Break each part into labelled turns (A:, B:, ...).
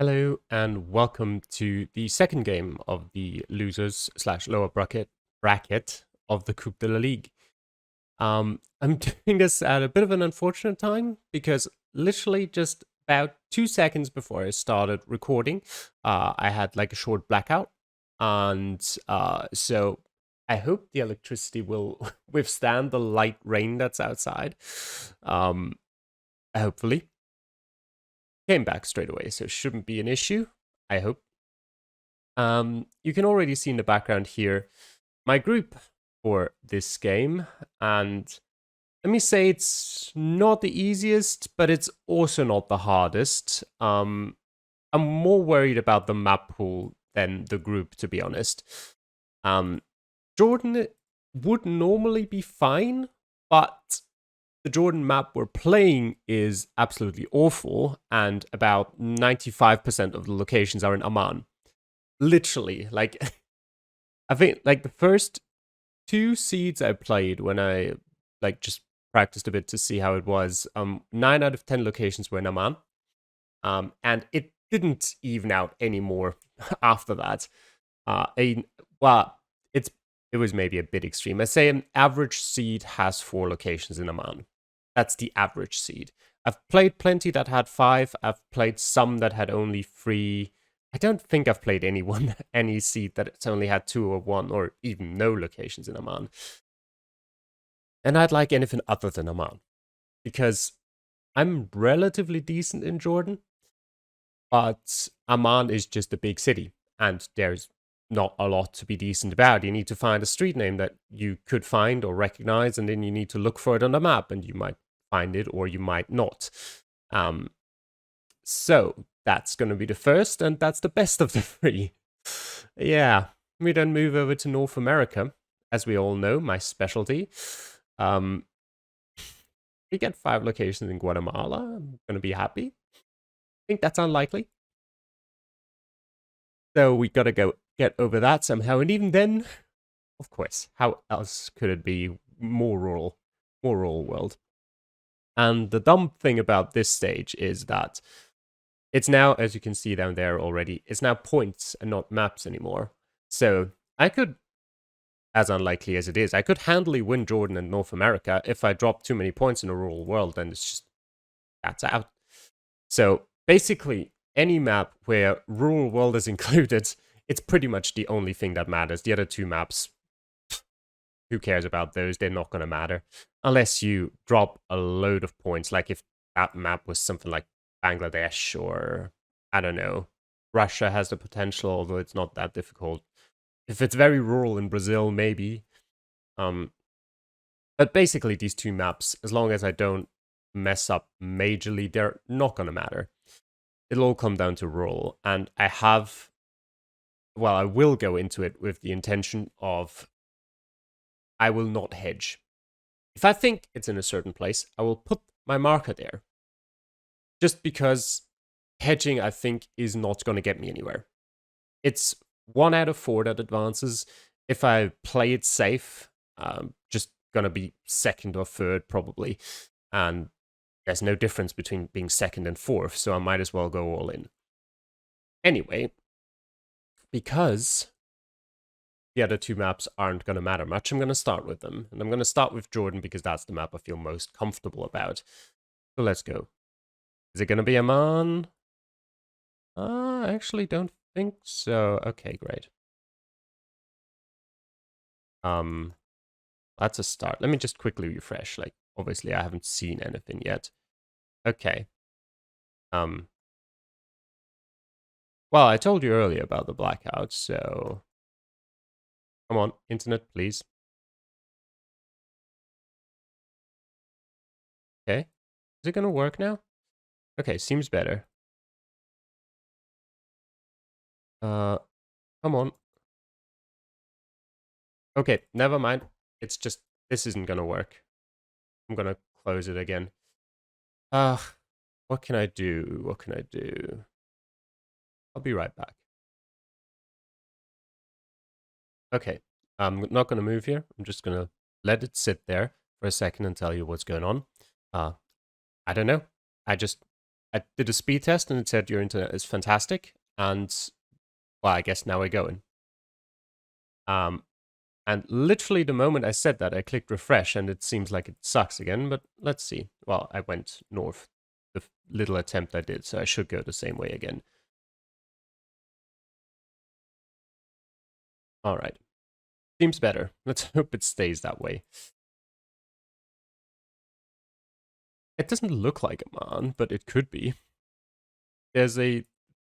A: Hello and welcome to the second game of the losers slash lower bracket of the Coupe de la Ligue. I'm doing this at a bit of an unfortunate time because literally just about 2 seconds before I started recording, I had like a short blackout, and so I hope the electricity will withstand the light rain that's outside. Hopefully. Came back straight away, so it shouldn't be an issue, I hope. You can already see in the background here my group for this game, and let me say it's not the easiest, but it's also not the hardest. I'm more worried about the map pool than the group, to be honest. Jordan would normally be fine, but the Jordan map we're playing is absolutely awful, and about 95% of the locations are in Amman. Literally, like, I think, like, the first 2 seeds I played when I, like, just practiced a bit to see how it was, 9 out of 10 locations were in Amman, and it didn't even out anymore after that. Well, it was maybe a bit extreme. I say an average seed has 4 locations in Amman. That's the average seed. I've played plenty that had 5. I've played some that had only 3. I don't think I've played any seed that it's only had 2 or 1 or even no locations in Amman. And I'd like anything other than Amman, because I'm relatively decent in Jordan, but Amman is just a big city, and there's not a lot to be decent about. You need to find a street name that you could find or recognize, and then you need to look for it on the map, and you might find it or you might not. So that's going to be the first, and that's the best of the 3. Yeah, we then move over to North America, as we all know, my specialty. We get 5 locations in Guatemala. I'm going to be happy. I think that's unlikely. So we got to get over that somehow. And even then, of course, how else could it be more rural world? And the dumb thing about this stage is that it's now, as you can see down there already, it's now points and not maps anymore. So I could, as unlikely as it is, I could handily win Jordan and North America. If I drop too many points in a rural world, then it's just, that's out. So basically, any map where rural world is included, it's pretty much the only thing that matters. The other 2 maps, who cares about those? They're not going to matter. Unless you drop a load of points, like if that map was something like Bangladesh or, I don't know, Russia has the potential, although it's not that difficult. If it's very rural in Brazil, maybe. But basically, these 2 maps, as long as I don't mess up majorly, they're not going to matter. It'll all come down to rural, and I will go into it with the intention of I will not hedge. If I think it's in a certain place, I will put my marker there. Just because hedging, I think, is not going to get me anywhere. It's 1 out of 4 that advances. If I play it safe, just going to be 2nd or 3rd probably. And there's no difference between being 2nd and 4th, so I might as well go all in. Anyway, because the other 2 maps aren't going to matter much, I'm going to start with them. And I'm going to start with Jordan because that's the map I feel most comfortable about. So let's go. Is it going to be Amman? I actually don't think so. Okay, great. That's a start. Let me just quickly refresh. Like, obviously I haven't seen anything yet. Okay. Well, I told you earlier about the blackout, so come on, internet, please. Okay. Is it going to work now? Okay, seems better. Come on. Okay, never mind. It's just, this isn't going to work. I'm going to close it again. What can I do? What can I do? I'll be right back. Okay, I'm not going to move here. I'm just going to let it sit there for a second and tell you what's going on. I don't know. I just I did a speed test and it said your internet is fantastic. And, well, I guess now we're going. And literally the moment I said that, I clicked refresh and it seems like it sucks again, but let's see. Well, I went north, the little attempt I did, so I should go the same way again. All right. Seems better. Let's hope it stays that way. It doesn't look like Amman, but it could be. There's a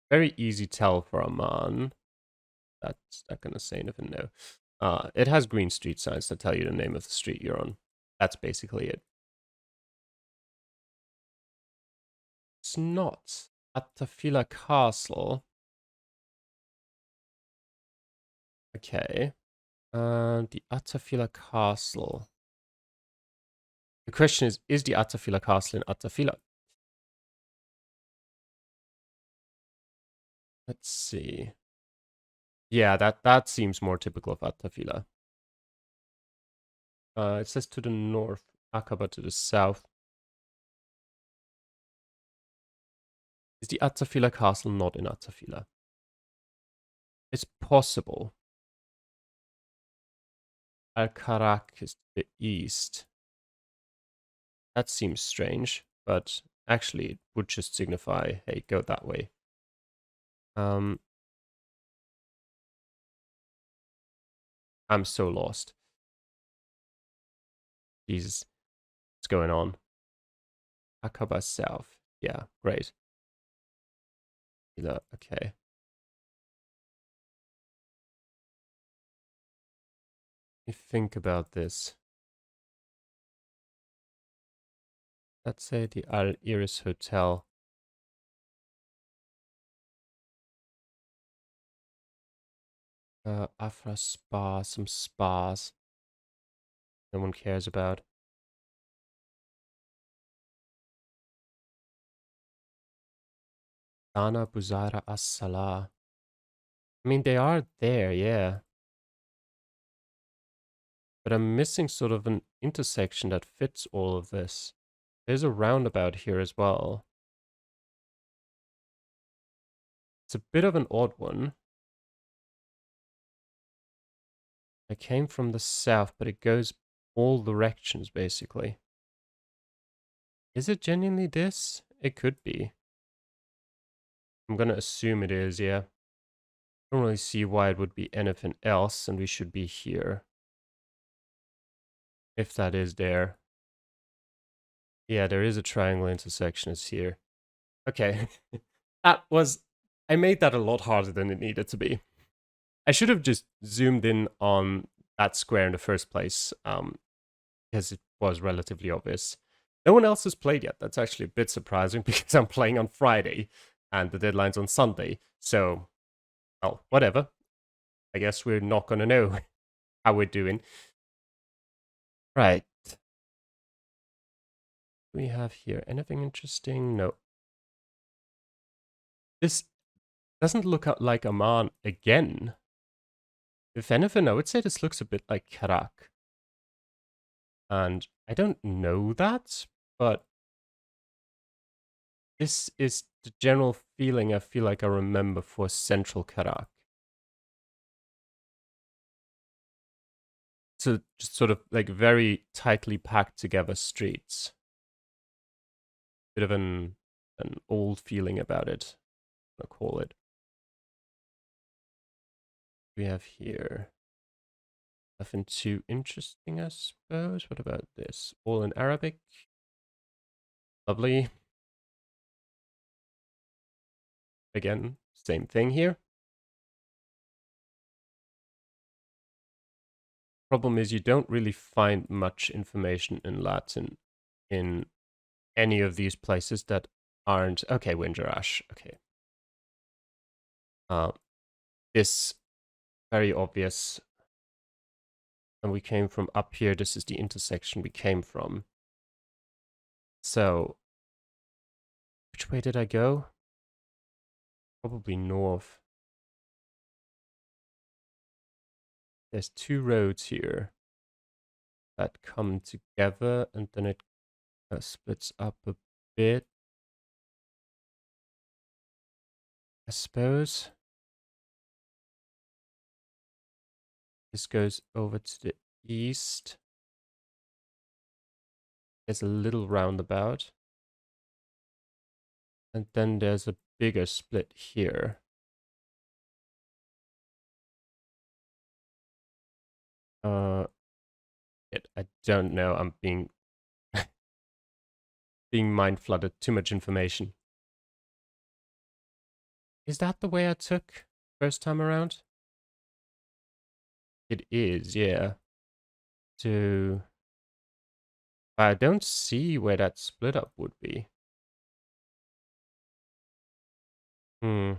A: very easy tell for Amman. That's not going to say anything, no. It has green street signs that tell you the name of the street you're on. That's basically it. It's not. Attafila Castle. Okay. The Attafila Castle. The question is the Attafila Castle in Attafila? Let's see. Yeah, that seems more typical of Attafila. It says to the north, Aqaba to the south. Is the Attafila Castle not in Attafila? It's possible. Al-Karak is to the east. That seems strange, but actually it would just signify, hey, go that way. I'm so lost. Jesus, what's going on? Aqaba South. Yeah, great. Okay. Let me think about this. Let's say the Al Iris Hotel. Afra Spa, some spas no one cares about. Dana Buzaira As-Salah. I mean, they are there, yeah. But I'm missing sort of an intersection that fits all of this. There's a roundabout here as well. It's a bit of an odd one. I came from the south, but it goes all directions, basically. Is it genuinely this? It could be. I'm gonna assume it is, yeah. I don't really see why it would be anything else, and we should be here. If that is there. Yeah, there is a triangle intersection, it's here. Okay. I made that a lot harder than it needed to be. I should have just zoomed in on that square in the first place, because it was relatively obvious. No one else has played yet. That's actually a bit surprising because I'm playing on Friday and the deadline's on Sunday. So, well, whatever. I guess we're not going to know how we're doing. Right. Do we have here anything interesting? No. This doesn't look like Amman again. If anything, I would say this looks a bit like Karak. And I don't know that, but this is the general feeling I feel like I remember for Central Karak. So just sort of like very tightly packed together streets. Bit of an old feeling about it, I'll call it. We have here nothing too interesting, I suppose. What about this? All in Arabic. Lovely. Again, same thing here. Problem is you don't really find much information in Latin in any of these places that aren't... Okay, Windjarash. Okay. This very obvious. And we came from up here. This is the intersection we came from. So, which way did I go? Probably north. There's two roads here that come together and then it splits up a bit. I suppose this goes over to the east. There's a little roundabout. And then there's a bigger split here. I don't know. I'm being mind flooded. Too much information. Is that the way I took first time around? It is, yeah. So I don't see where that split up would be. The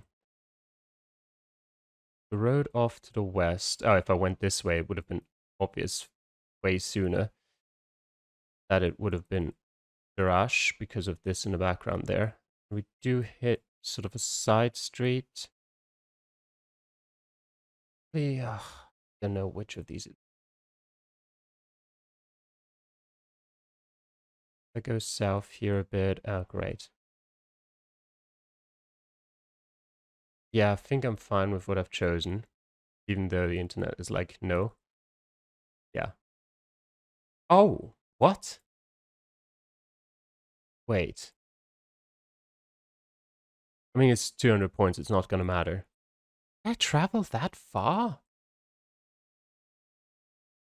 A: road off to the west. Oh, if I went this way, it would have been obvious way sooner that it would have been garage because of this in the background there. We do hit sort of a side street. I don't know which of these. I go south here a bit. Oh, great. Yeah, I think I'm fine with what I've chosen, even though the internet is like, no. Yeah. Oh, what? Wait. I mean, it's 200 points. It's not going to matter. Did I travel that far?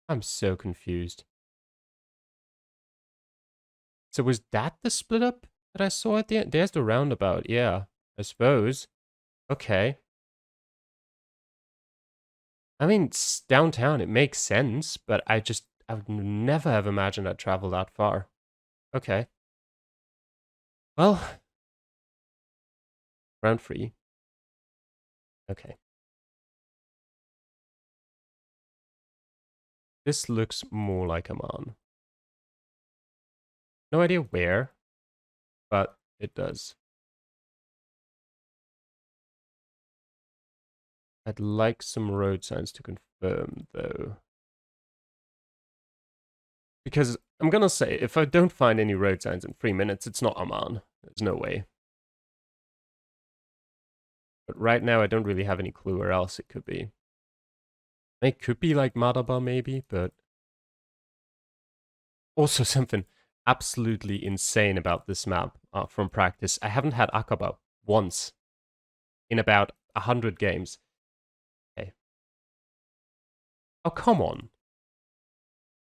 A: I'm so confused. So was that the split up that I saw at the end? There's the roundabout. Yeah, I suppose. Okay. I mean, it's downtown. It makes sense, but I would never have imagined I'd travel that far. Okay. Well, round 3. Okay. This looks more like a man. No idea where, but it does. I'd like some road signs to confirm, though. Because I'm gonna say, if I don't find any road signs in 3 minutes, it's not Amman. There's no way. But right now, I don't really have any clue where else it could be. It could be like Madaba, maybe, but also something absolutely insane about this map from practice. I haven't had Akaba once in about 100 games. Okay. Oh, come on.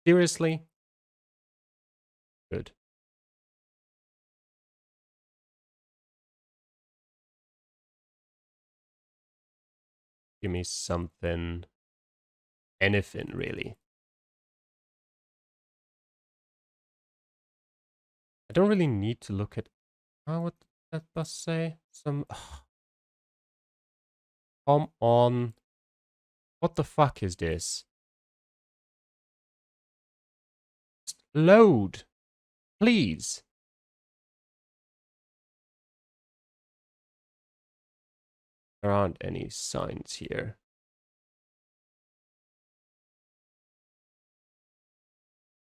A: Seriously? Good. Give me something. Anything, really. I don't really need to look at... Oh, what did that bus say? Some... Come on. What the fuck is this? Just load. Please. There aren't any signs here.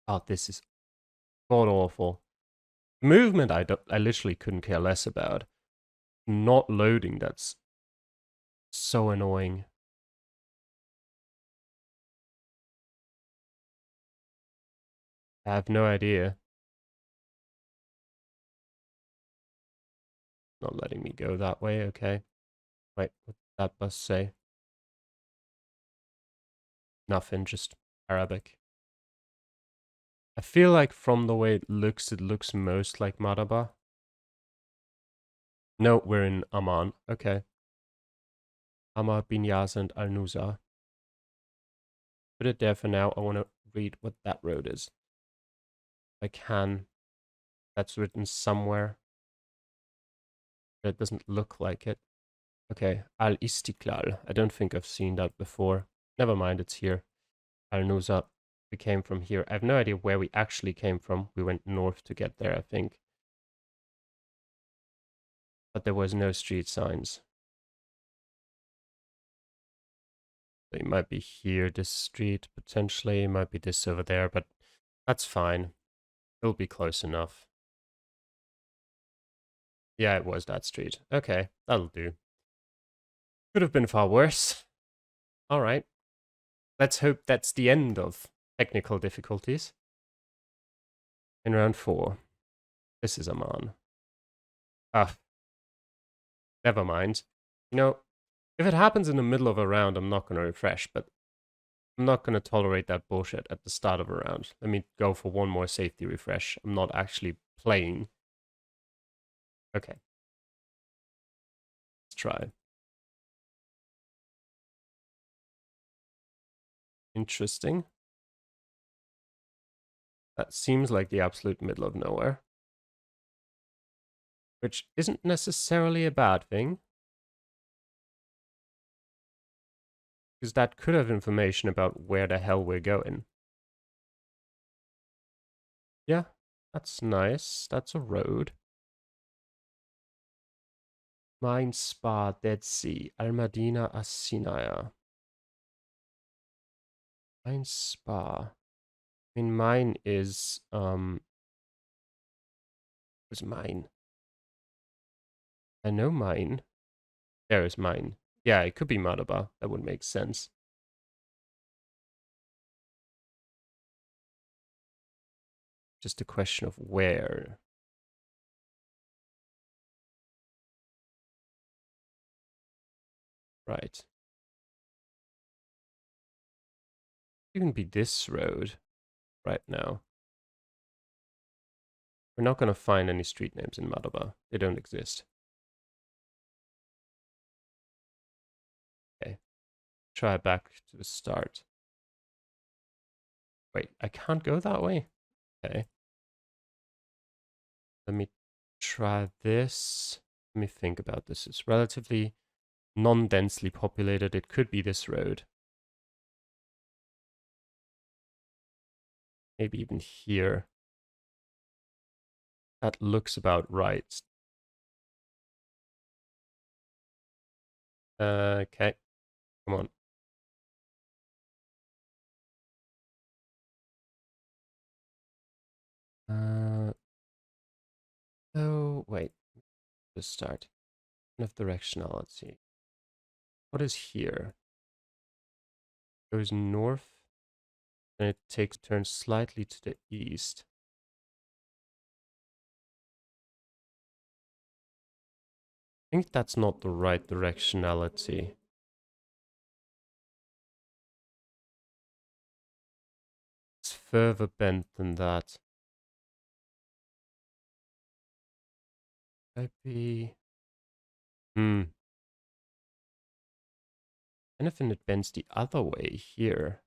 A: Oh, this is god awful. Movement, I literally couldn't care less about. Not loading, that's so annoying. I have no idea. Not letting me go that way, okay. Wait, what did that bus say? Nothing, just Arabic. I feel like from the way it looks most like Madaba. No, we're in Amman. Okay. Amar bin Yas and Al Nuza. Put it there for now. I want to read what that road is. If I can. That's written somewhere. But it doesn't look like it. Okay. Al Istiklal. I don't think I've seen that before. Never mind, it's here. Al Nuza. We came from here. I have no idea where we actually came from. We went north to get there, I think. But there was no street signs. It might be here, this street, potentially. It might be this over there, but that's fine. It'll be close enough. Yeah, it was that street. Okay, that'll do. Could have been far worse. All right. Let's hope that's the end of technical difficulties. In round 4. This is Aman. Ah, never mind. You know, if it happens in the middle of a round, I'm not going to refresh, but I'm not going to tolerate that bullshit at the start of a round. Let me go for one more safety refresh. I'm not actually playing. Okay. Let's try. Interesting. That seems like the absolute middle of nowhere. Which isn't necessarily a bad thing. Because that could have information about where the hell we're going. Yeah, that's nice. That's a road. Mine Spa, Dead Sea, Al-Madina, As-Sinaya. Mine Spa. I mean, mine is, where's mine? I know mine. There is mine. Yeah, it could be Madaba. That would make sense. Just a question of where. Right. Even be this road right now. We're not going to find any street names in Madaba. They don't exist. Okay. Try back to the start. Wait, I can't go that way? Okay. Let me try this. Let me think about this. It's relatively non-densely populated. It could be this road. Maybe even here. That looks about right. Okay. Come on. Oh, wait. Just start. Enough directionality. What is here? Goes north. And it turns slightly to the east. I think that's not the right directionality. It's further bent than that. Maybe. Anything that bends the other way here.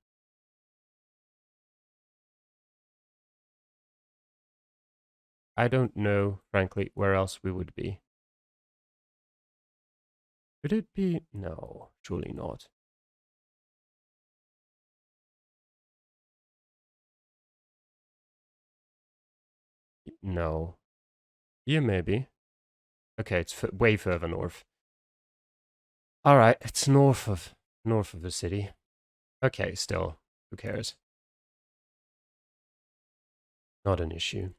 A: I don't know, frankly, where else we would be. Could it be? No, surely not. No. Here, maybe. Okay, it's way further north. All right, it's north of the city. Okay, still, who cares? Not an issue.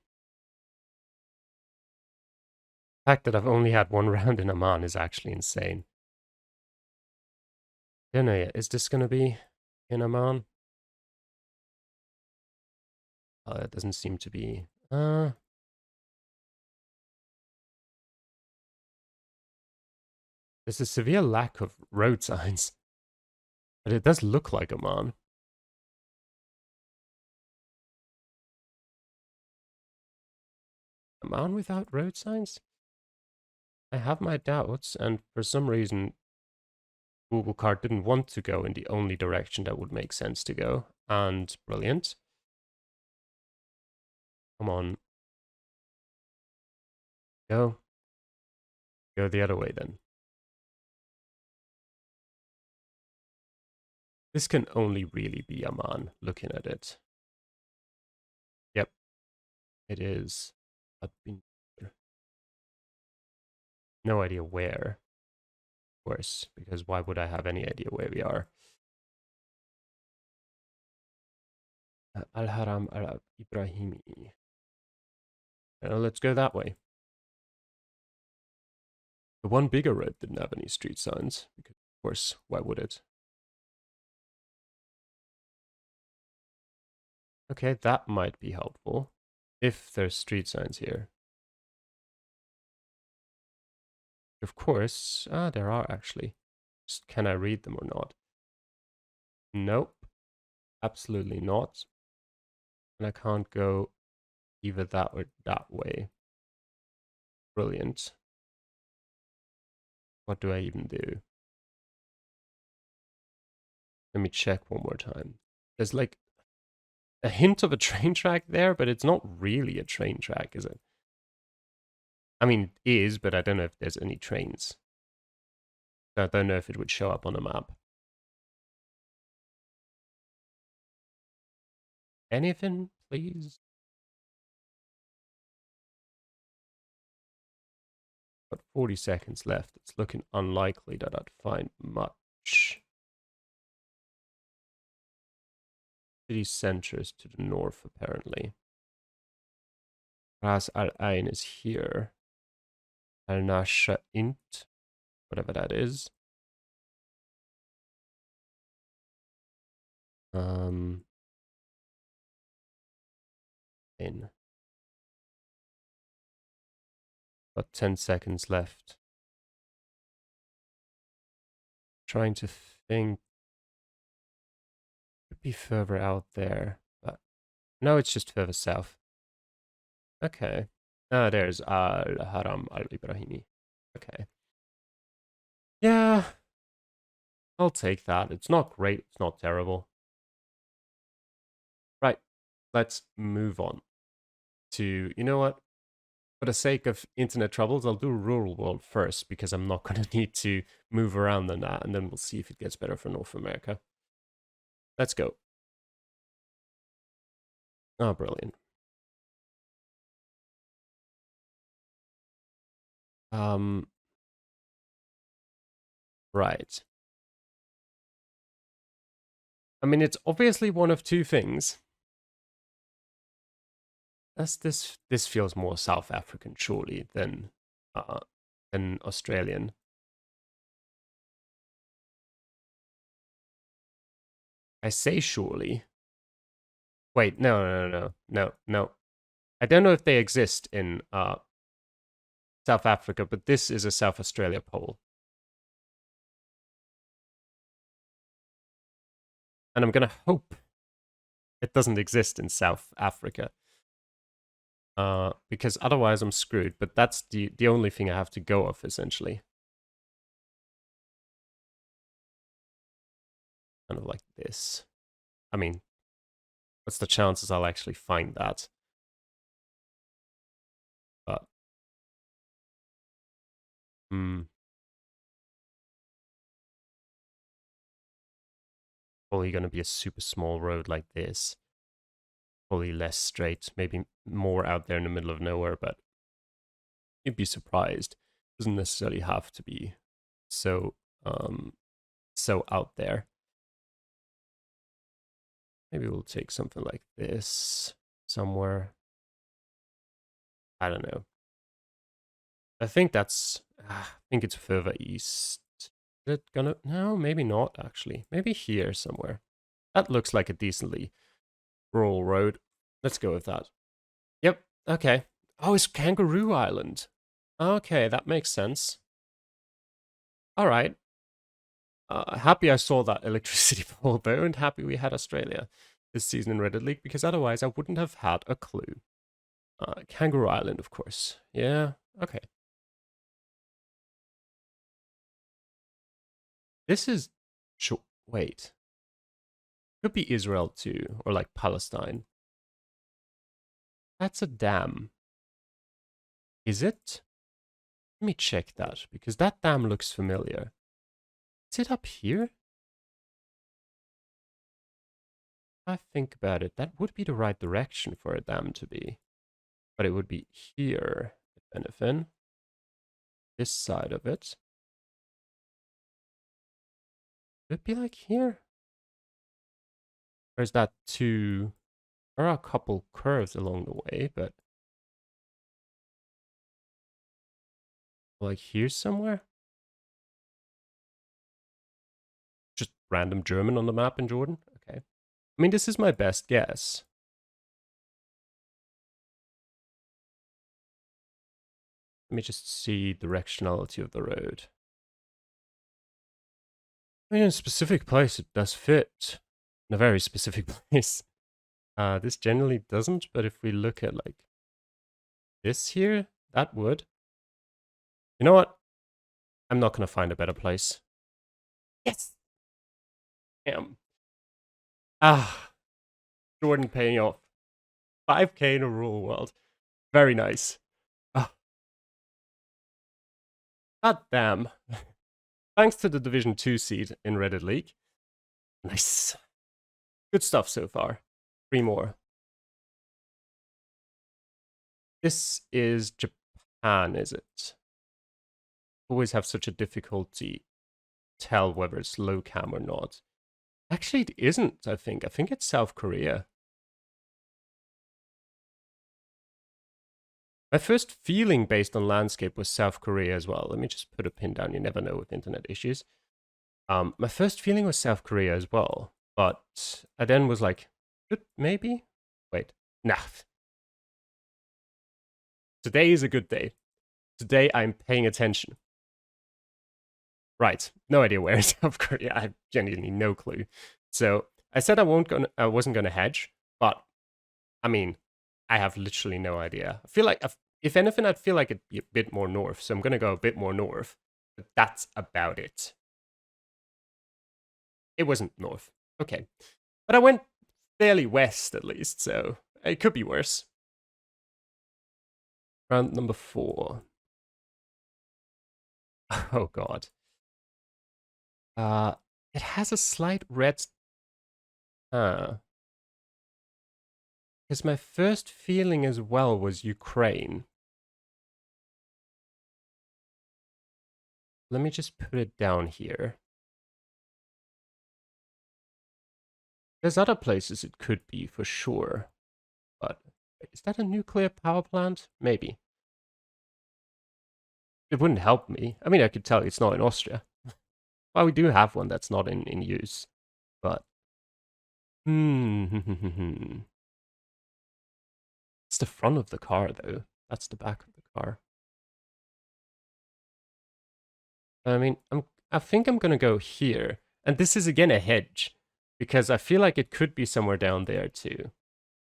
A: The fact that I've only had one round in Amman is actually insane. I don't know yet. Is this going to be in Amman? It doesn't seem to be. There's a severe lack of road signs. But it does look like Amman. Amman without road signs? I have my doubts, and for some reason, Google Card didn't want to go in the only direction that would make sense to go. And brilliant. Come on. Go. Go the other way then. This can only really be Amman, looking at it. Yep. It is. No idea where. Of course, because why would I have any idea where we are? Al-Haram al-Ibrahimi. Let's go that way. The one bigger road didn't have any street signs. course, why would it? Okay, that might be helpful. If there's street signs here. Of course, there are actually. Just, can I read them or not? Nope, absolutely not. And I can't go either that or that way. Brilliant. What do I even do? Let me check one more time. There's like a hint of a train track there, but it's not really a train track, is it? I mean, it is, but I don't know if there's any trains. So I don't know if it would show up on a map. Anything, please? Got 40 seconds left. It's looking unlikely that I'd find much. City centers to the north, apparently. Ras Al Ain is here. Al Nasha Int, whatever that is. In. Got 10 seconds left. Trying to think. Could be further out there, but no, it's just further south. Okay. Ah, there's Al Haram Al Ibrahimi. Okay. Yeah, I'll take that. It's not great. It's not terrible. Right. Let's move on to, you know what? For the sake of internet troubles, I'll do rural world first because I'm not going to need to move around on that, and then we'll see if it gets better for North America. Let's go. Oh, brilliant. Right. I mean, it's obviously one of two things. This feels more South African, surely, than Australian. I say surely. Wait, no. I don't know if they exist in South Africa, but this is a South Australia poll. And I'm going to hope it doesn't exist in South Africa. Because otherwise I'm screwed, but that's the only thing I have to go off, essentially. Kind of like this. I mean, what's the chances I'll actually find that? But, probably going to be a super small road like this. Probably less straight, maybe more out there in the middle of nowhere, but you'd be surprised. Doesn't necessarily have to be so so out there. Maybe we'll take something like this somewhere. I don't know. I think that's I think it's further east. Is it gonna no, maybe not actually. Maybe here somewhere. That looks like a decently rural road. Let's go with that. Yep, okay. Oh, it's Kangaroo Island. Okay, that makes sense. All right. Happy I saw that electricity pole though, and happy we had Australia this season in Reddit League, because otherwise I wouldn't have had a clue. Kangaroo Island, of course. Yeah, okay. This is... Wait. Could be Israel too, or like Palestine. That's a dam. Is it? Let me check that, because that dam looks familiar. Is it up here? If I think about it, that would be the right direction for a dam to be. But it would be here, if anything. This side of it. Would it be like here? Or is that too... There are a couple curves along the way, but... Like here somewhere? random German on the map in Jordan. Okay. I mean, this is my best guess. Let me just see directionality of the road. I mean, in a specific place, it does fit. In a very specific place. This generally doesn't, but if we look at like this here, that would. You know what? I'm not going to find a better place. Yes! Damn. Jordan paying off. 5k in a rural world. Very nice. God damn. Thanks to the Division 2 seed in Reddit League. Nice. Good stuff so far. 3 more. This is Japan, is it? Always have such a difficulty tell whether it's low cam or not. Actually, it isn't, I think. I think it's South Korea. My first feeling based on landscape was South Korea as well. Let me just put a pin down. You never know with internet issues. My first feeling was South Korea as well. But I then was like, maybe? Wait, nah. Today is a good day. Today I'm paying attention. Right, no idea where is South Korea. I have genuinely no clue. So I said I wasn't gonna hedge, but I mean, I have literally no idea. I feel like, if anything, I'd feel like it'd be a bit more north, so I'm gonna go a bit more north. But that's about it. It wasn't north. Okay. But I went fairly west, at least, so it could be worse. Round number 4. Oh, God. It has a slight red... Because my first feeling as well was Ukraine. Let me just put it down here. There's other places it could be, for sure. But is that a nuclear power plant? Maybe. It wouldn't help me. I mean, I could tell you it's not in Austria. Well, we do have one that's not in use. But... It's the front of the car, though. That's the back of the car. I mean, I think I'm gonna go here. And this is again a hedge. Because I feel like it could be somewhere down there, too.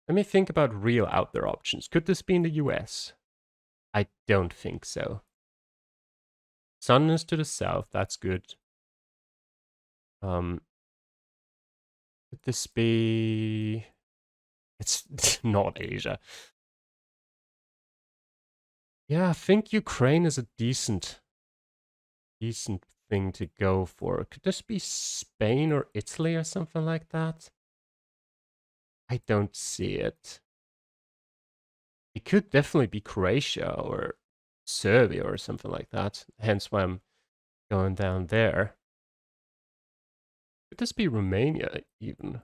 A: Let me think about real outdoor options. Could this be in the US? I don't think so. Sun is to the south. That's good. Could this be... It's not Asia. Yeah, I think Ukraine is a decent thing to go for. Could this be Spain or Italy or something like that? I don't see it. It could definitely be Croatia or Serbia or something like that. Hence why I'm going down there. Could this be Romania even?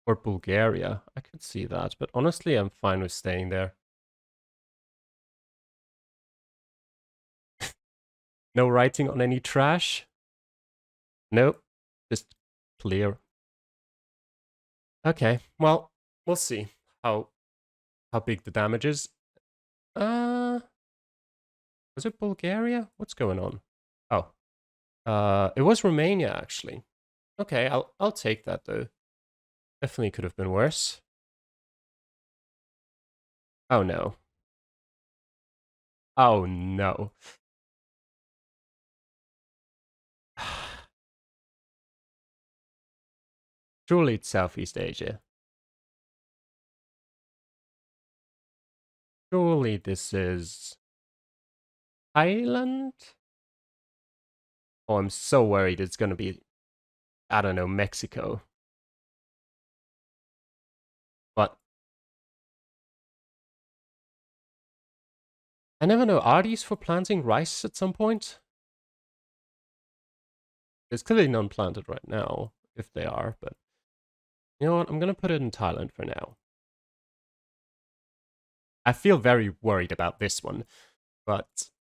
A: Or Bulgaria? I could see that, but honestly, I'm fine with staying there. No writing on any trash? Nope, just clear. Okay, well, we'll see how big the damage is. Was it Bulgaria? What's going on? Oh, it was Romania actually. Okay, I'll take that though. Definitely could have been worse. Oh no. Oh no. Surely it's Southeast Asia. Surely this is Thailand? Oh, I'm so worried it's gonna be, I don't know, Mexico. But I never know, are these for planting rice at some point? There's clearly none planted right now, if they are, but you know what, I'm gonna put it in Thailand for now. I feel very worried about this one, but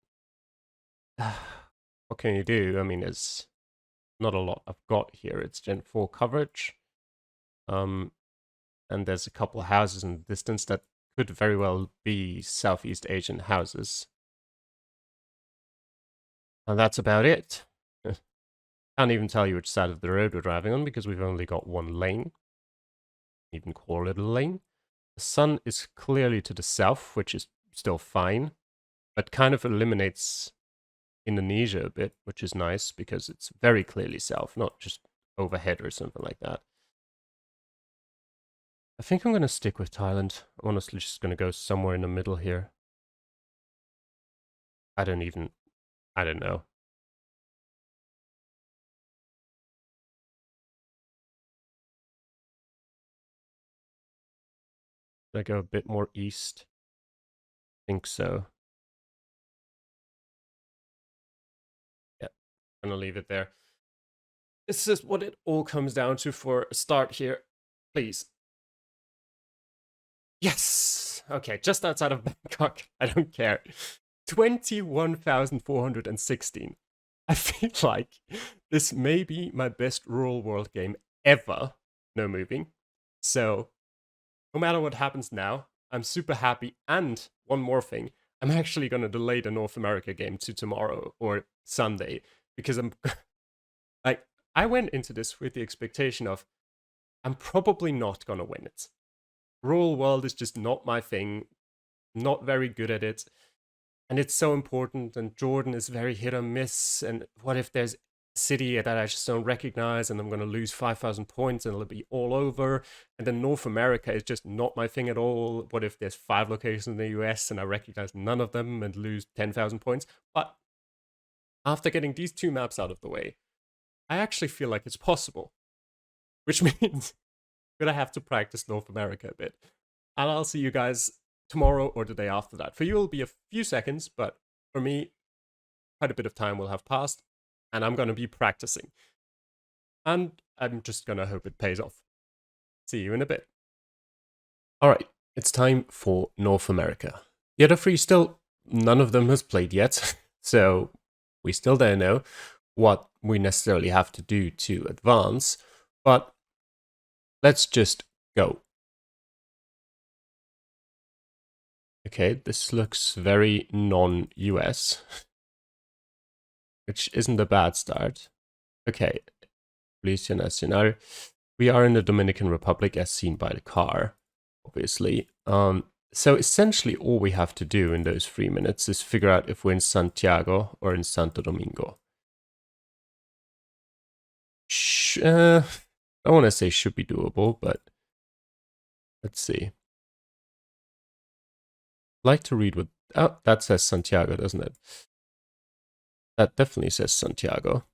A: what can you do? I mean, there's not a lot I've got here. It's Gen 4 coverage. And there's a couple of houses in the distance that could very well be Southeast Asian houses. And that's about it. Can't even tell you which side of the road we're driving on because we've only got one lane. Even call it a lane. The sun is clearly to the south, which is still fine, but kind of eliminates Indonesia a bit, which is nice because it's very clearly south, not just overhead or something like that. I think I'm going to stick with Thailand. I'm honestly just going to go somewhere in the middle here. I don't know. Should I go a bit more east? I think so. Yeah, I'm going to leave it there. This is what it all comes down to for a start here. Please. Yes! Okay, just outside of Bangkok. I don't care. 21,416. I feel like this may be my best rural world game ever. No moving. So, no matter what happens now, I'm super happy. And one more thing, I'm actually going to delay the North America game to tomorrow or Sunday because I'm like, I went into this with the expectation of I'm probably not going to win it. Rural world is just not my thing, not very good at it. And it's so important, and Jordan is very hit or miss. And what if there's a city that I just don't recognize and I'm going to lose 5,000 points and it'll be all over? And then North America is just not my thing at all. What if there's 5 locations in the US and I recognize none of them and lose 10,000 points? But after getting these 2 maps out of the way, I actually feel like it's possible. Which means I'm going to have to practice North America a bit. And I'll see you guys tomorrow or the day after that. For you, it'll be a few seconds, but for me, quite a bit of time will have passed, and I'm going to be practicing. And I'm just going to hope it pays off. See you in a bit. All right, it's time for North America. The other 3 still, none of them has played yet, so we still don't know what we necessarily have to do to advance, but let's just go. Okay, this looks very non-US, which isn't a bad start. Okay, Policía Nacional. We are in the Dominican Republic as seen by the car, obviously. So essentially all we have to do in those 3 minutes is figure out if we're in Santiago or in Santo Domingo. I want to say should be doable, but let's see. I'd like to read what... Oh, that says Santiago, doesn't it? That definitely says Santiago.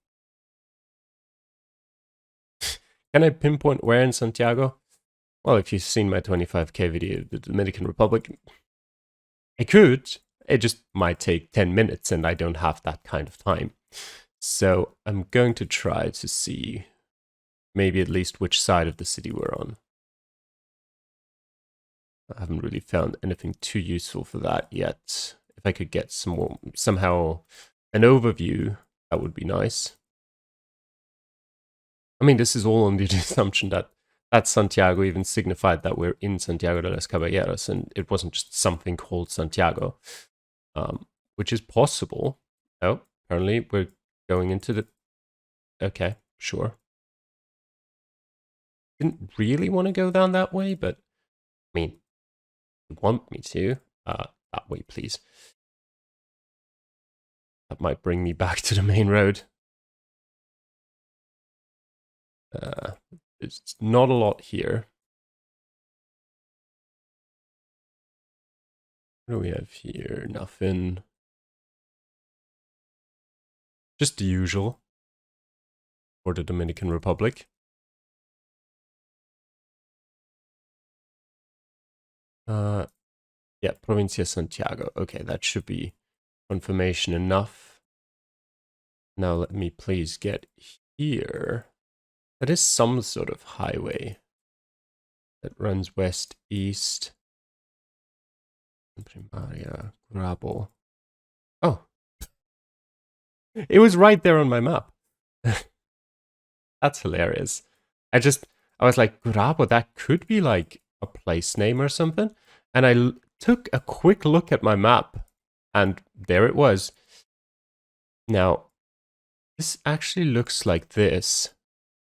A: Can I pinpoint where in Santiago? Well, if you've seen my 25k video of the Dominican Republic, I could. It just might take 10 minutes and I don't have that kind of time. So I'm going to try to see maybe at least which side of the city we're on. I haven't really found anything too useful for that yet. If I could get somehow an overview, that would be nice. I mean, this is all on the assumption that Santiago even signified that we're in Santiago de los Caballeros, and it wasn't just something called Santiago, which is possible. Oh, apparently we're going into the... Okay, sure. Didn't really want to go down that way, but I mean, you want me to, that way, please. That might bring me back to the main road. There's not a lot here. What do we have here? Nothing. Just the usual for the Dominican Republic. Yeah, Provincia Santiago. Okay, that should be confirmation enough. Now let me please get here. That is some sort of highway that runs west-east. Primaria, Grabo. Oh. It was right there on my map. That's hilarious. I was like, Gurabo, that could be like a place name or something. And I took a quick look at my map, and there it was. Now, this actually looks like this.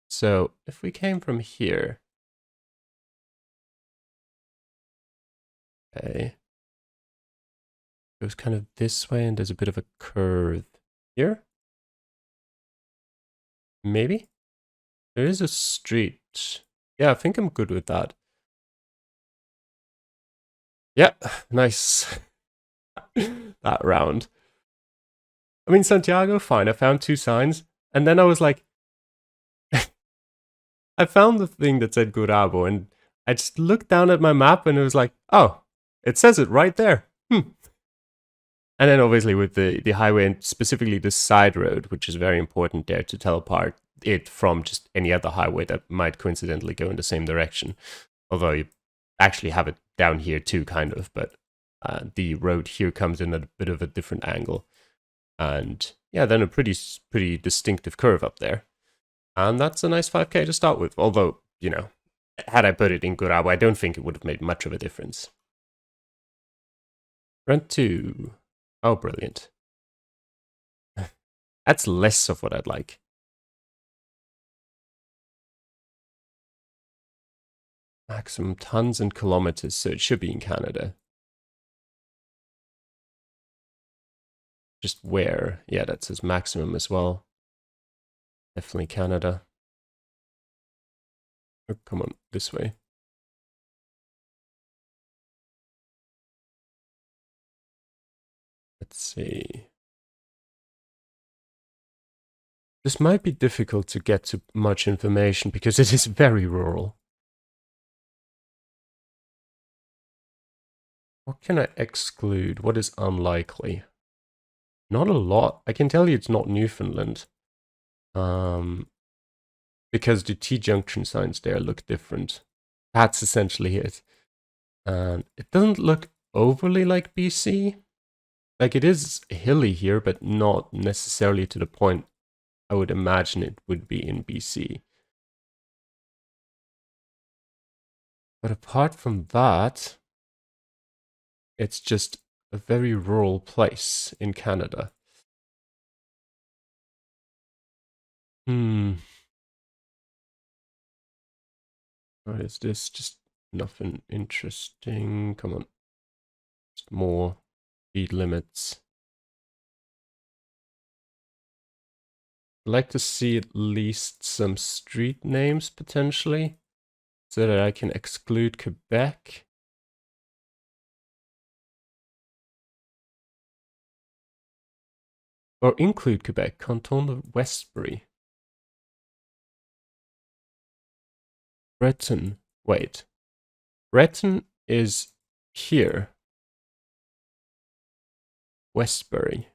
A: So if we came from here, okay, it goes kind of this way, and there's a bit of a curve here. Maybe? There is a street. Yeah, I think I'm good with that. Yeah, nice. That round. I mean, Santiago, fine. I found 2 signs. And then I was like, I found the thing that said Gurabo, and I just looked down at my map and it was like, oh, it says it right there. And then obviously with the highway and specifically the side road, which is very important there to tell apart it from just any other highway that might coincidentally go in the same direction. Although you actually have it down here too, kind of, but the road here comes in at a bit of a different angle. And yeah, then a pretty distinctive curve up there. And that's a nice 5k to start with. Although, you know, had I put it in Gurabo, I don't think it would have made much of a difference. Run 2. Oh, brilliant. That's less of what I'd like. Maximum tons and kilometers, so it should be in Canada. Just where? Yeah, that says maximum as well. Definitely Canada. Oh, come on, this way. Let's see. This might be difficult to get to much information because it is very rural. What can I exclude? What is unlikely? Not a lot. I can tell you it's not Newfoundland. Because the T-junction signs there look different. That's essentially it. It doesn't look overly like BC. Like, it is hilly here, but not necessarily to the point I would imagine it would be in BC. But apart from that, it's just a very rural place in Canada. What is this? Just nothing interesting. Come on. Just more speed limits. I'd like to see at least some street names potentially, so that I can exclude Quebec. Or include Quebec, Canton of Westbury. Breton. Wait. Breton is here. Westbury.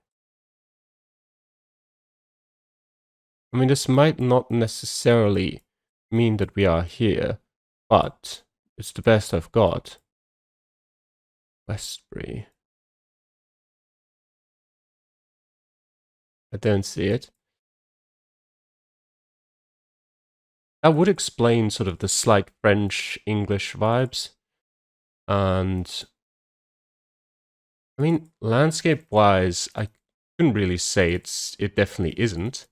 A: I mean, this might not necessarily mean that we are here, but it's the best I've got. Westbury. I don't see it. That would explain sort of the slight French-English vibes. And I mean, landscape-wise, I couldn't really say it definitely isn't.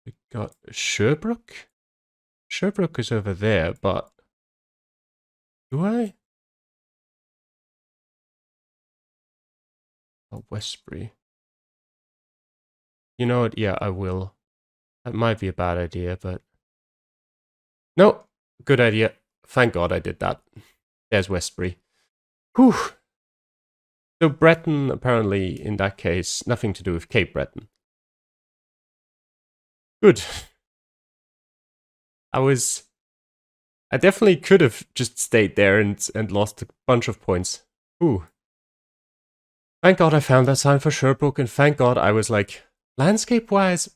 A: We got Sherbrooke? Sherbrooke is over there, but do I? Oh, Westbury. You know what? Yeah, I will. That might be a bad idea, but... No, good idea. Thank God I did that. There's Westbury. Whew. So Breton, apparently, in that case, nothing to do with Cape Breton. Good. I definitely could have just stayed there and lost a bunch of points. Ooh. Thank God I found that sign for Sherbrooke, and thank God I was like, landscape-wise,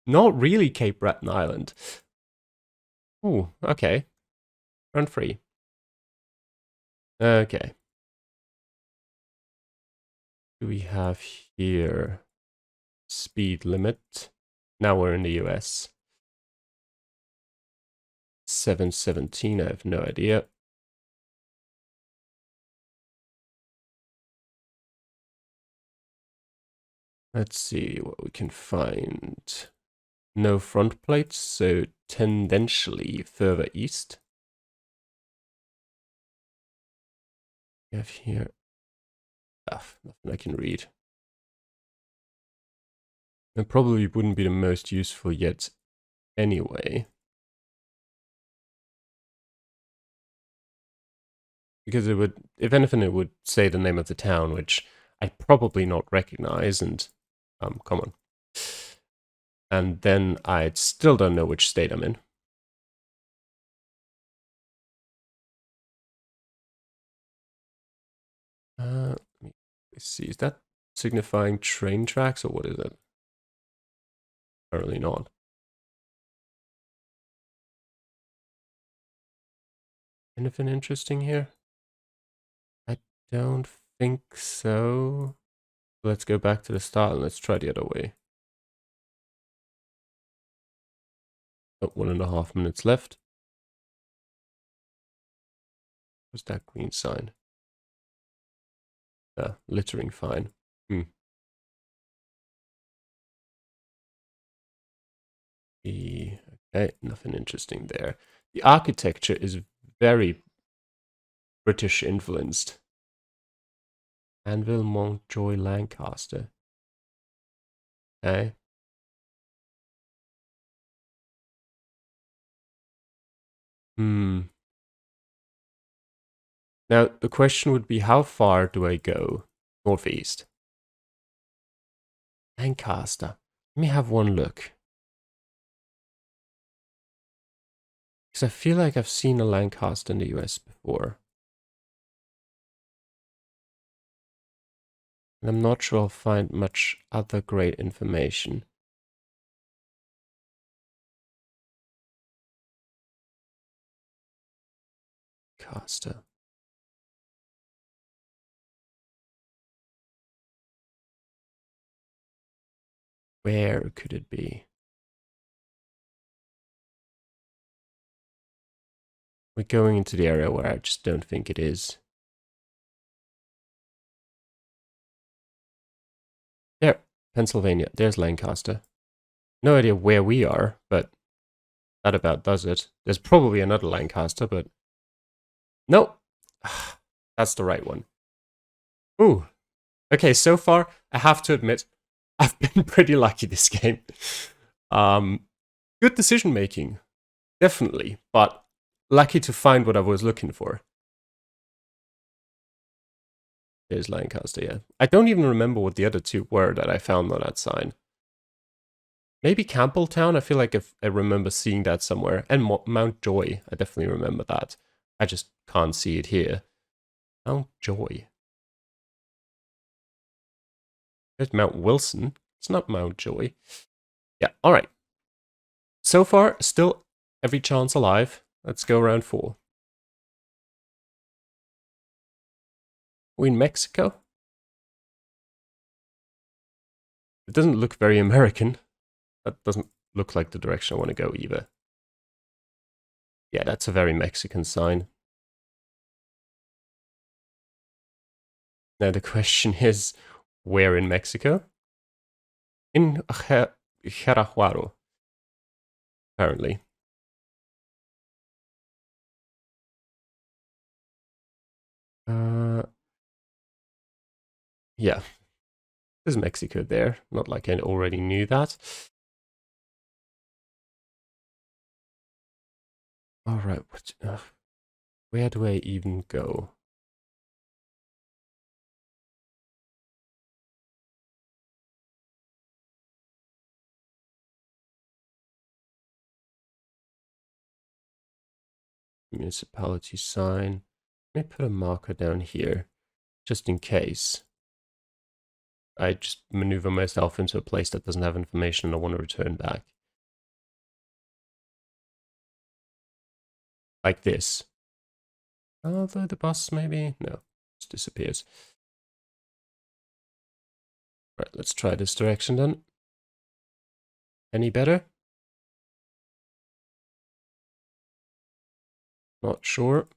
A: not really Cape Breton Island. Ooh, okay. Run free. Okay. do we have here? Speed limit. Now we're in the US. 717, I have no idea. Let's see what we can find. No front plates, so tendentially further east. We have here. Nothing I can read. It probably wouldn't be the most useful yet anyway. Because it would, if anything, it would say the name of the town, which I'd probably not recognize, and, come on. And then I still don't know which state I'm in. Let me see, is that signifying train tracks, or what is it? Apparently not. Anything interesting here? I don't think so. Let's go back to the start and let's try the other way. Oh, 1.5 minutes left. What's that green sign? Littering fine. Okay, nothing interesting there. The architecture is very British influenced. Anvil, Montjoy, Lancaster. Okay. Now, the question would be, how far do I go northeast? Lancaster. Let me have one look. Because I feel like I've seen a Lancaster in the US before. And I'm not sure I'll find much other great information. Lancaster. Where could it be? We're going into the area where I just don't think it is. There, Pennsylvania. There's Lancaster. No idea where we are, but that about does it. There's probably another Lancaster, but nope. That's the right one. Ooh. Okay, so far, I have to admit, I've been pretty lucky this game. Good decision making, definitely, but lucky to find what I was looking for. There's Lancaster, yeah. I don't even remember what the other two were that I found on that sign. Maybe Campbelltown, I feel like I remember seeing that somewhere. And Mount Joy, I definitely remember that. I just can't see it here. Mount Joy. There's Mount Wilson. It's not Mount Joy. Yeah, alright. So far, still every chance alive. Let's go round 4. We're in Mexico? It doesn't look very American. That doesn't look like the direction I want to go either. Yeah, that's a very Mexican sign. Now the question is, where in Mexico? In Jarajuaro, apparently. Yeah. There's Mexico there. Not like I already knew that. Alright, where do I even go? Municipality sign. Let me put a marker down here, just in case. I just maneuver myself into a place that doesn't have information and I want to return back. Like this. Although the bus maybe? No, just disappears. Right, let's try this direction then. Any better? Not sure.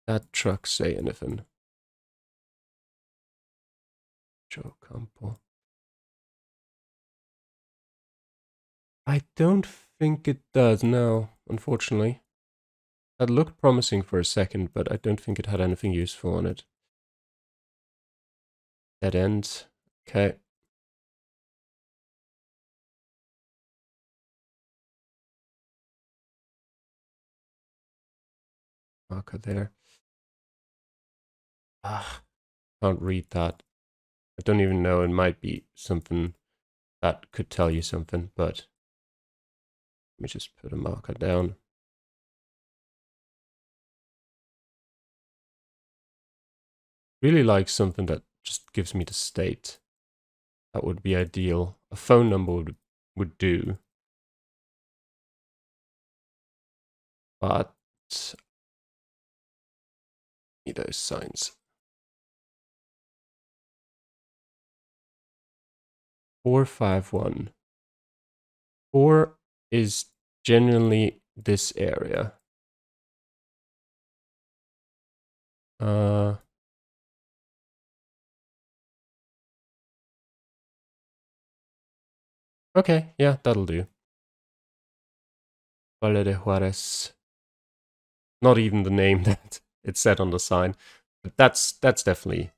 A: That truck say anything? Joe Campo. I don't think it does, no, unfortunately. That looked promising for a second, but I don't think it had anything useful on it. Dead end. Okay. Marker there. Ah, can't read that. I don't even know. It might be something that could tell you something, but let me just put a marker down. Really like something that just gives me the state. That would be ideal. A phone number would do. But need those signs. 451. 4 is genuinely this area. Okay, yeah, that'll do. Valle de Juarez. Not even the name that it said on the sign. But that's definitely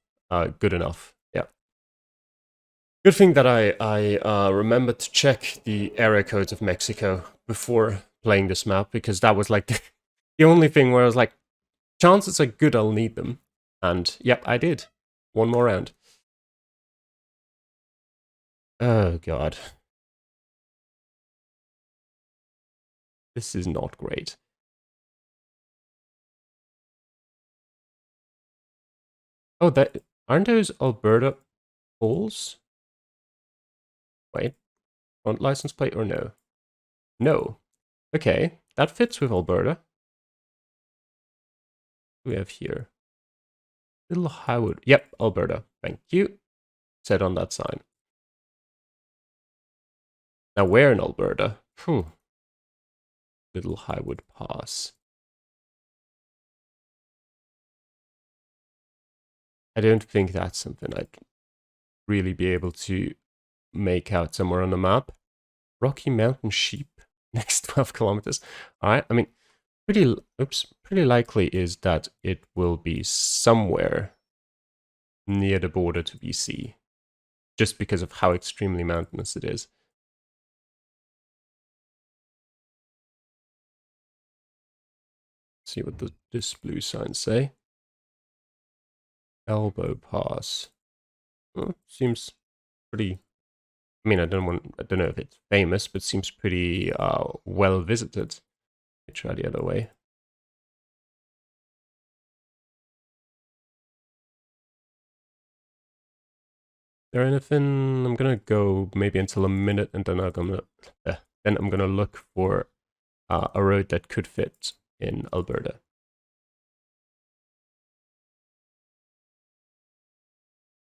A: good enough. Yeah. Good thing that I remembered to check the area codes of Mexico before playing this map, because that was like the only thing where I was like, chances are good I'll need them. And yep, I did. One more round. Oh god. This is not great. Oh, that aren't those Alberta polls? Wait, front license plate or no? No. Okay, that fits with Alberta. What do we have here? Little Highwood. Yep, Alberta. Thank you. Said on that sign. Now where in Alberta? Little Highwood Pass. I don't think that's something I'd really be able to make out somewhere on the map. Rocky Mountain Sheep, next 12 kilometers. All right, I mean, pretty likely is that it will be somewhere near the border to BC, just because of how extremely mountainous it is. See what this blue signs say. Elbow Pass. Well, seems pretty. I mean, I don't know if it's famous, but seems pretty well visited. Let me try the other way. There anything? I'm gonna go maybe until a minute, and then I'm gonna look for a road that could fit in Alberta.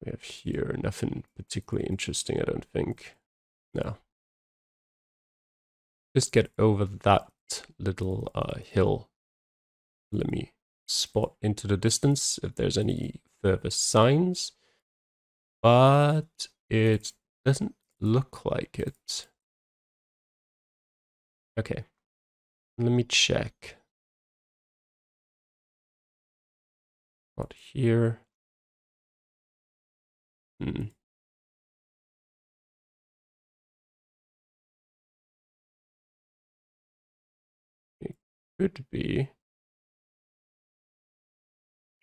A: We have here nothing particularly interesting, I don't think. No. Just get over that little hill. Let me spot into the distance if there's any further signs. But it doesn't look like it. Okay. Let me check. Not here. It could be. Is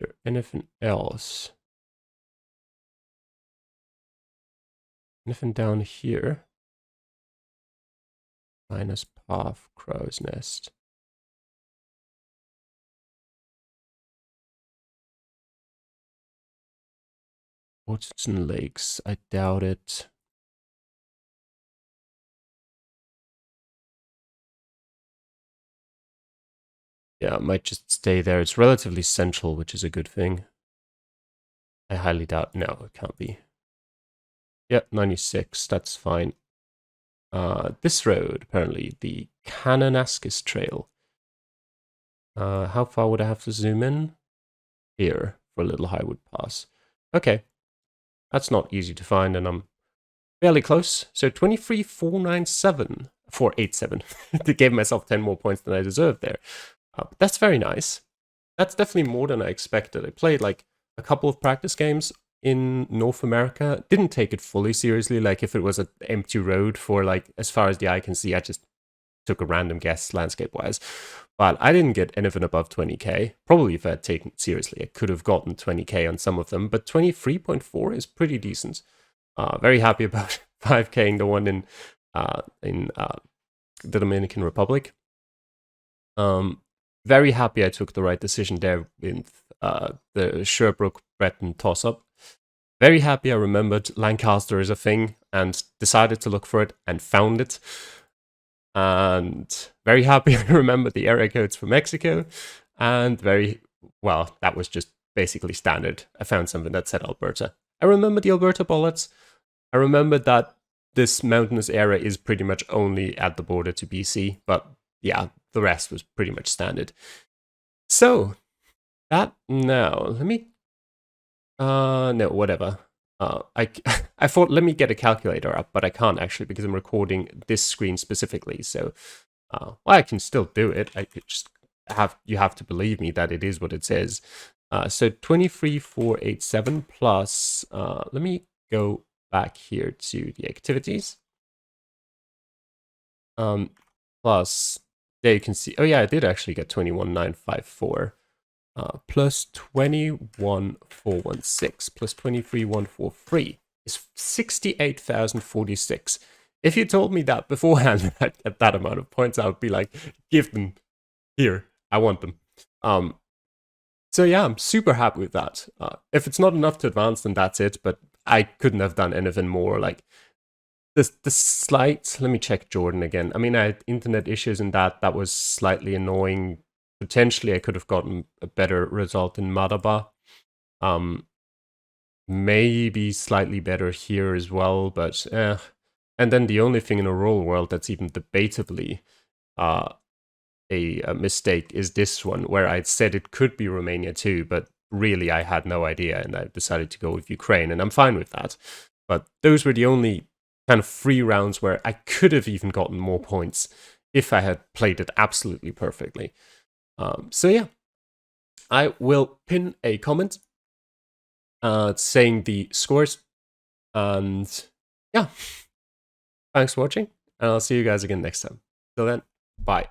A: there anything else? Anything down here? Minus path, crow's nest. Watson Lakes, I doubt it. Yeah, I might just stay there. It's relatively central, which is a good thing. I highly doubt. No, it can't be. Yep, 96. That's fine. This road, apparently, the Kananaskis Trail. How far would I have to zoom in? Here, for a Little Highwood Pass. Okay. That's not easy to find, and I'm fairly close. So 23,497. 487. To give myself 10 more points than I deserved there. But that's very nice. That's definitely more than I expected. I played like a couple of practice games in North America. Didn't take it fully seriously. Like if it was an empty road for like as far as the eye can see, I just took a random guess landscape-wise. But I didn't get anything above 20k. Probably if I had taken it seriously, I could have gotten 20k on some of them. But 23.4 is pretty decent. Very happy about 5k-ing the one in the Dominican Republic. Very happy I took the right decision there with the Sherbrooke-Breton toss-up. Very happy I remembered Lancaster is a thing and decided to look for it and found it. And very happy I remembered the area codes for Mexico. And well, that was just basically standard. I found something that said Alberta. I remember the Alberta bullets. I remembered that this mountainous area is pretty much only at the border to BC, but yeah, the rest was pretty much standard. So, that now, let me, no, whatever. I thought, let me get a calculator up, but I can't actually because I'm recording this screen specifically. So, well, I can still do it. I could just you have to believe me that it is what it says. So 23,487 plus, let me go back here to the activities. Plus, there you can see, oh yeah, I did actually get 21,954. Plus 21,416 plus 23,143 is 68,046. If you told me that beforehand at that amount of points, I would be like, give them here. I want them. So yeah, I'm super happy with that. If it's not enough to advance, then that's it. But I couldn't have done anything more. Like the slight. Let me check Jordan again. I mean, I had internet issues and that was slightly annoying. Potentially, I could have gotten a better result in Madaba. Maybe slightly better here as well, but and then the only thing in a roll world that's even debatably a mistake is this one, where I'd said it could be Romania too, but really I had no idea, and I decided to go with Ukraine, and I'm fine with that. But those were the only kind of 3 rounds where I could have even gotten more points if I had played it absolutely perfectly. So yeah, I will pin a comment saying the scores, and yeah, thanks for watching, and I'll see you guys again next time. Till then, bye.